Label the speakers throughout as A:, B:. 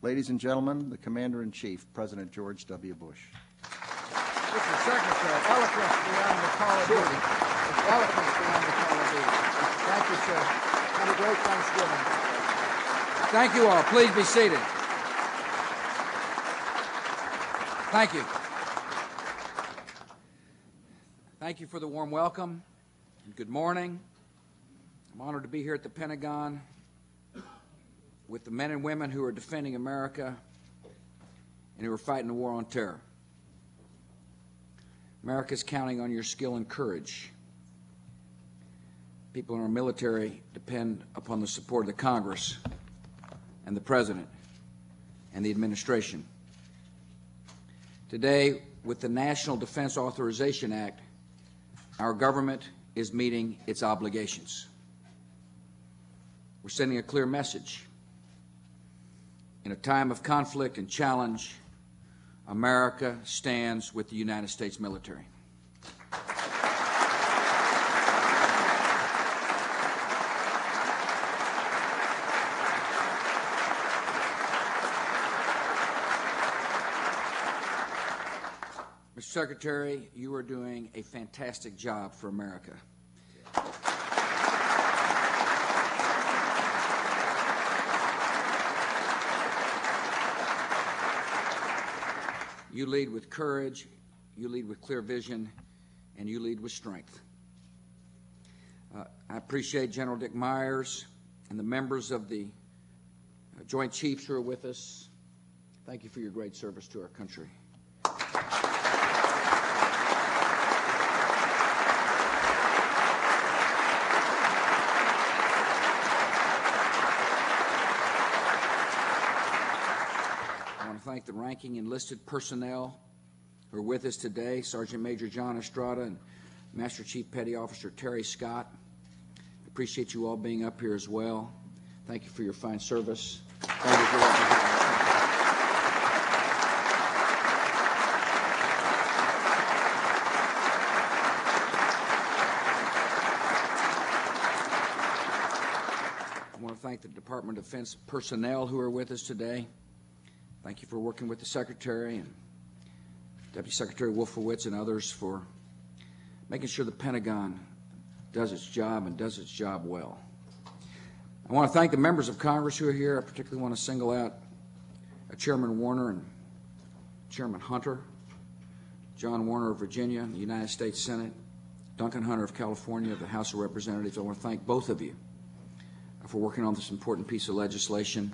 A: Ladies and gentlemen, the Commander-in-Chief, President George W. Bush.
B: Mr. Secretary, eloquence beyond the call of duty. Eloquence beyond the call of duty. Thank you, sir. Have a great Thanksgiving. Thank you all. Please be seated. Thank you. Thank you for the warm welcome and good morning. I'm honored to be here at the Pentagon with the men and women who are defending America and who are fighting the war on terror. America is counting on your skill and courage. People in our military depend upon the support of the Congress and the President and the administration. Today, with the National Defense Authorization Act, our government is meeting its obligations. We're sending a clear message. In a time of conflict and challenge, America stands with the United States military. Mr. Secretary, you are doing a fantastic job for America. You lead with courage, you lead with clear vision, and you lead with strength. I appreciate General Dick Myers and the members of the Joint Chiefs who are with us. Thank you for your great service to our country. Thank the ranking enlisted personnel who are with us today, Sergeant Major John Estrada and Master Chief Petty Officer Terry Scott. I appreciate you all being up here as well. Thank you for your fine service. Thank you for I want to thank the Department of Defense personnel who are with us today. Thank you for working with the Secretary and Deputy Secretary Wolfowitz and others for making sure the Pentagon does its job and does its job well. I want to thank the members of Congress who are here. I particularly want to single out Chairman Warner and Chairman Hunter, John Warner of Virginia, the United States Senate, Duncan Hunter of California, of the House of Representatives. I want to thank both of you for working on this important piece of legislation,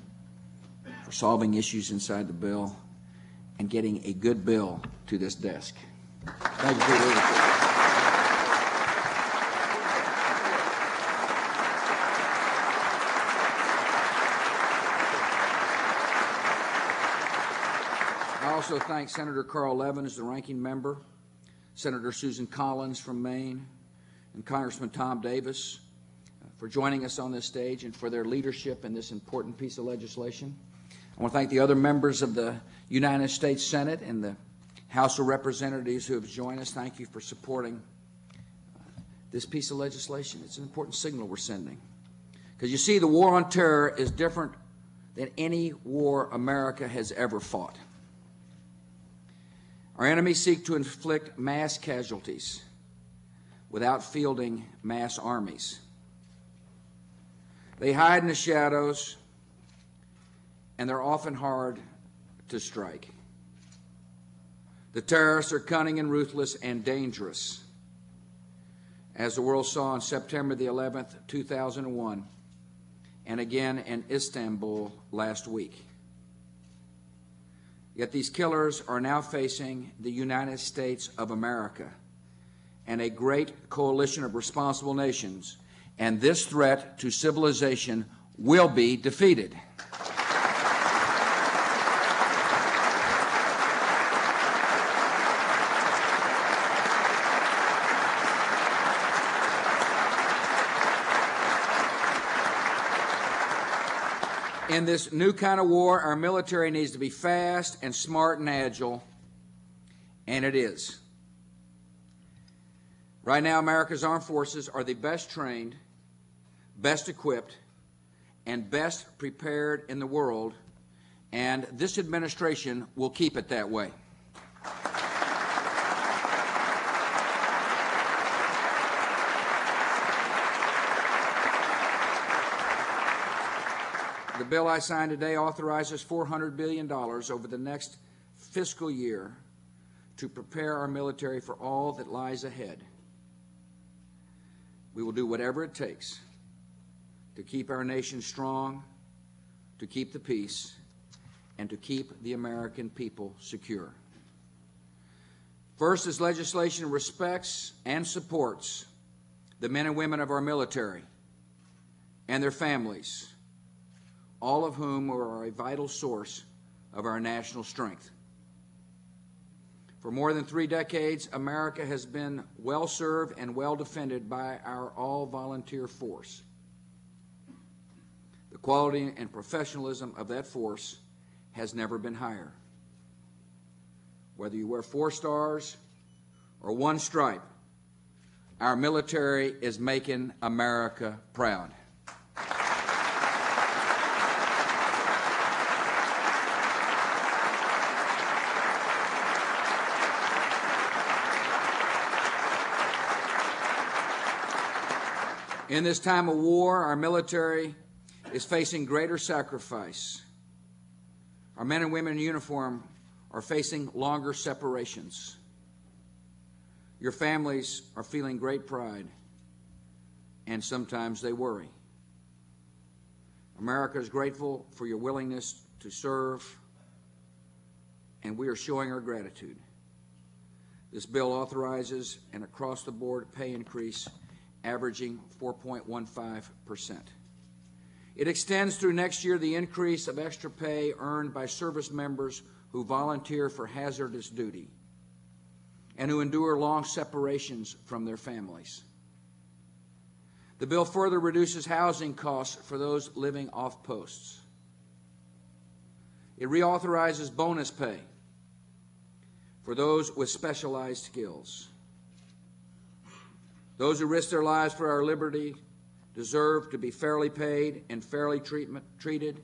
B: for solving issues inside the bill, and getting a good bill to this desk. Thank you for your leadership. I also thank Senator Carl Levin as the ranking member, Senator Susan Collins from Maine, and Congressman Tom Davis for joining us on this stage and for their leadership in this important piece of legislation. I want to thank the other members of the United States Senate and the House of Representatives who have joined us. Thank you for supporting this piece of legislation. It's an important signal we're sending. Because you see, the war on terror is different than any war America has ever fought. Our enemies seek to inflict mass casualties without fielding mass armies. They hide in the shadows, and they're often hard to strike. The terrorists are cunning and ruthless and dangerous, as the world saw on September the 11th, 2001, and again in Istanbul last week. Yet these killers are now facing the United States of America and a great coalition of responsible nations, and this threat to civilization will be defeated. In this new kind of war, our military needs to be fast and smart and agile, and it is. Right now, America's armed forces are the best trained, best equipped, and best prepared in the world, and this administration will keep it that way. The bill I signed today authorizes $400 billion over the next fiscal year to prepare our military for all that lies ahead. We will do whatever it takes to keep our nation strong, to keep the peace, and to keep the American people secure. First, this legislation respects and supports the men and women of our military and their families, all of whom are a vital source of our national strength. For more than 3 decades, America has been well served and well defended by our all-volunteer force. The quality and professionalism of that force has never been higher. Whether you wear 4 stars or 1 stripe, our military is making America proud. In this time of war, our military is facing greater sacrifice. Our men and women in uniform are facing longer separations. Your families are feeling great pride, and sometimes they worry. America is grateful for your willingness to serve, and we are showing our gratitude. This bill authorizes an across-the-board pay increase averaging 4.15%. It extends through next year the increase of extra pay earned by service members who volunteer for hazardous duty and who endure long separations from their families. The bill further reduces housing costs for those living off posts. It reauthorizes bonus pay for those with specialized skills. Those who risk their lives for our liberty deserve to be fairly paid and fairly treated,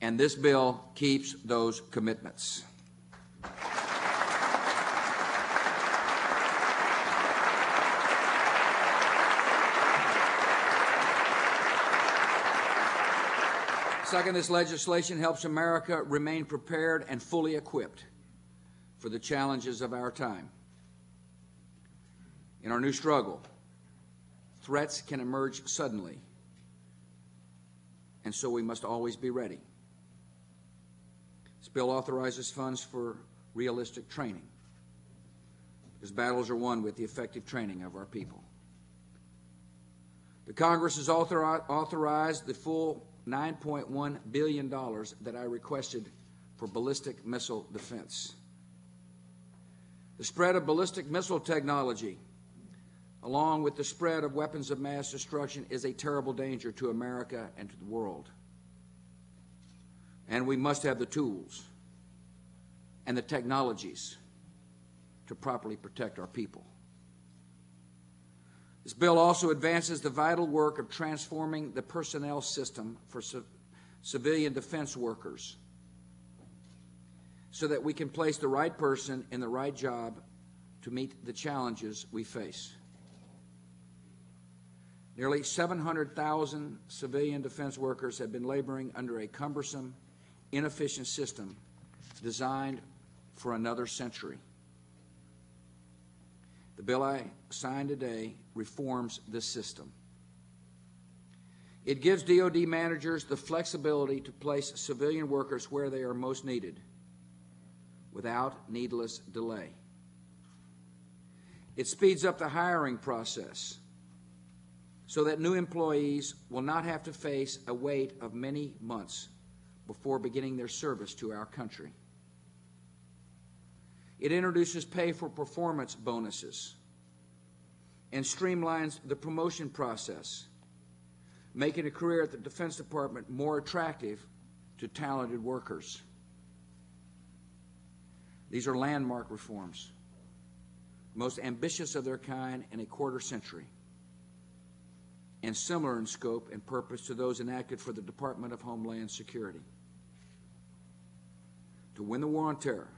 B: and this bill keeps those commitments. Second, this legislation helps America remain prepared and fully equipped for the challenges of our time. In our new struggle, threats can emerge suddenly, and so we must always be ready. This bill authorizes funds for realistic training, because battles are won with the effective training of our people. The Congress has authorized the full $9.1 billion that I requested for ballistic missile defense. The spread of ballistic missile technology, along with the spread of weapons of mass destruction, is a terrible danger to America and to the world. And we must have the tools and the technologies to properly protect our people. This bill also advances the vital work of transforming the personnel system for civilian defense workers so that we can place the right person in the right job to meet the challenges we face. Nearly 700,000 civilian defense workers have been laboring under a cumbersome, inefficient system designed for another century. The bill I signed today reforms this system. It gives DoD managers the flexibility to place civilian workers where they are most needed without needless delay. It speeds up the hiring process so that new employees will not have to face a wait of many months before beginning their service to our country. It introduces pay for performance bonuses and streamlines the promotion process, making a career at the Defense Department more attractive to talented workers. These are landmark reforms, most ambitious of their kind in a quarter century, and similar in scope and purpose to those enacted for the Department of Homeland Security. to win the war on terror,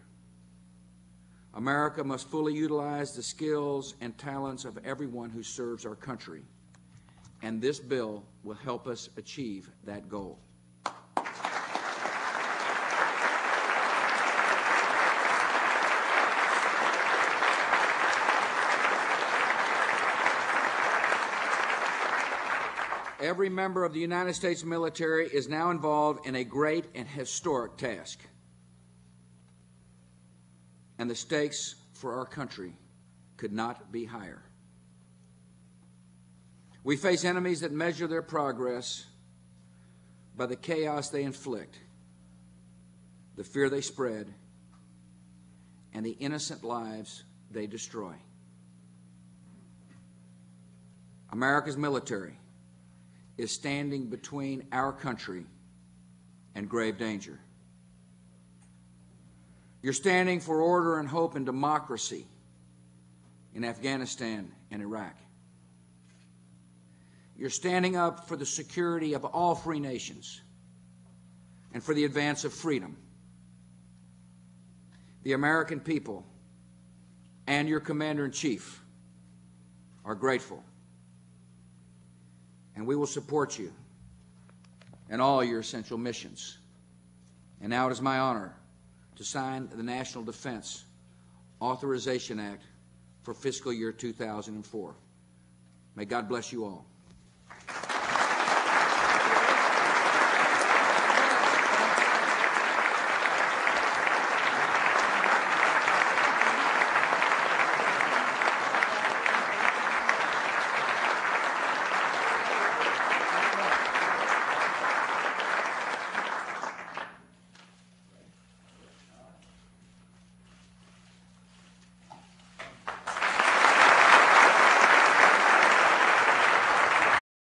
B: America must fully utilize the skills and talents of everyone who serves our country, and this bill will help us achieve that goal. Every member of the United States military is now involved in a great and historic task. And the stakes for our country could not be higher. We face enemies that measure their progress by the chaos they inflict, the fear they spread, and the innocent lives they destroy. America's military is standing between our country and grave danger. You're standing for order and hope and democracy in Afghanistan and Iraq. You're standing up for the security of all free nations and for the advance of freedom. The American people and your Commander-in-Chief are grateful, and we will support you in all your essential missions. And now it is my honor to sign the National Defense Authorization Act for fiscal year 2004. May God bless you all.